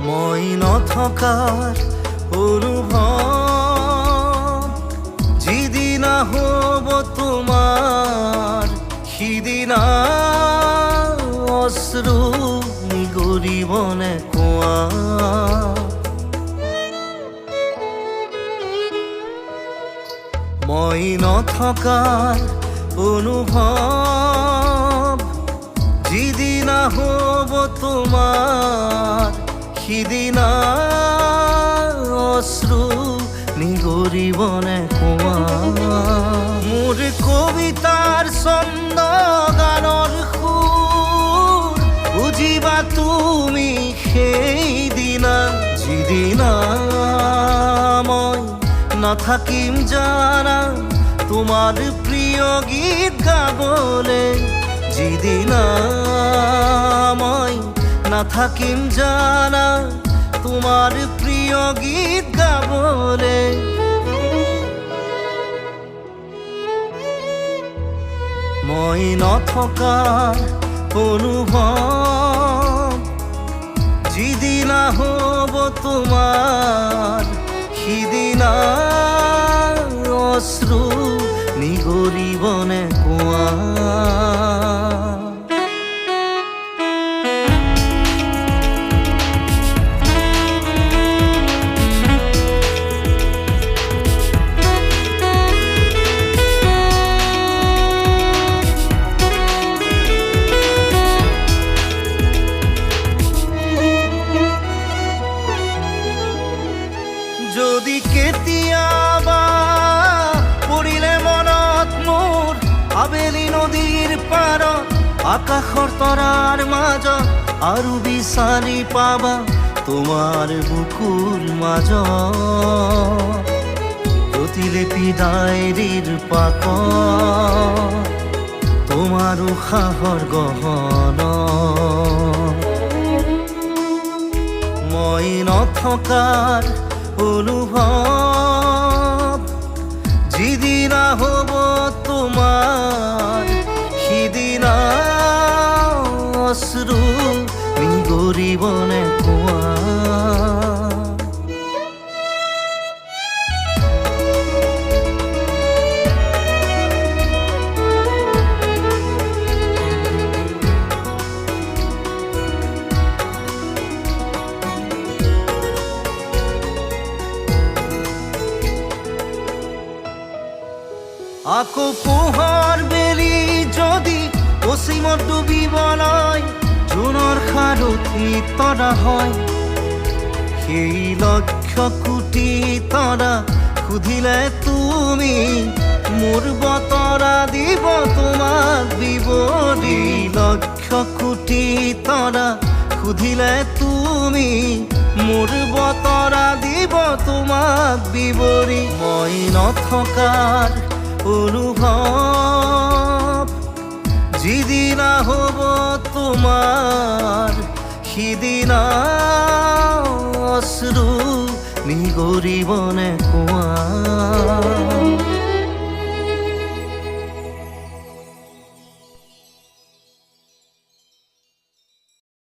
মই নথকাৰ অনুভৱ যিদিনা হ'ব তোমাৰ সিদিনা অশ্ৰু নিগৰিবনে কোৱা। মই নথকাৰ অনুভৱ যিদিনা হ'ব তোমাৰ সিদিনা অশ্ৰু নিগৰিবনে কোৱা। মোৰ কবিতাৰ ছন্দ গানৰ সুৰ বুজিবা তুমি সেইদিনা যিদিনা মই নাথাকিম জানা তোমাৰ প্ৰিয় গীত গাবলে। যিদিনা মই নাথাকিম জানা তোমাৰ প্ৰিয় গীত গাবলে। মই নথকাৰ অনুভৱ যিদিনা হ'ব তোমাৰ সিদিনা অশ্ৰু নিগৰিবনে কোৱা। যদি কেতিয়াবা পৰিলে মনত মোৰ আবেলি নদীৰ পাৰত আকাশৰ তৰাৰ মাজত আৰু বিচাৰি পাবা তোমাৰ বুকুৰ মাজত প্ৰতিলিপি ডায়েৰীৰ পাকত তোমাৰ উশাহৰ গহনা। মই নথকাৰ অনুভৱ যিদিনা হ'ব তোমাৰ সিদিনা অশ্ৰু নিগৰিবনে কোৱা। আকৌ পোহৰ বেলি যদি অসীমত ডুবিবলৈ জোনৰ সাৰথি তৰা হয় সেই লক্ষ কোটি তৰা সুধিলে তুমি মোৰ বতৰা দিব তোমাক বিৱৰি। লক্ষ কোটি তৰা সুধিলে তুমি মোৰ বতৰা দিব তোমাক বিৱৰি। মই নথকাৰ অনুভৱ যিদিনা হ'ব তোমাৰ সিদিনা অশ্ৰু নিগৰিবনে কোৱা।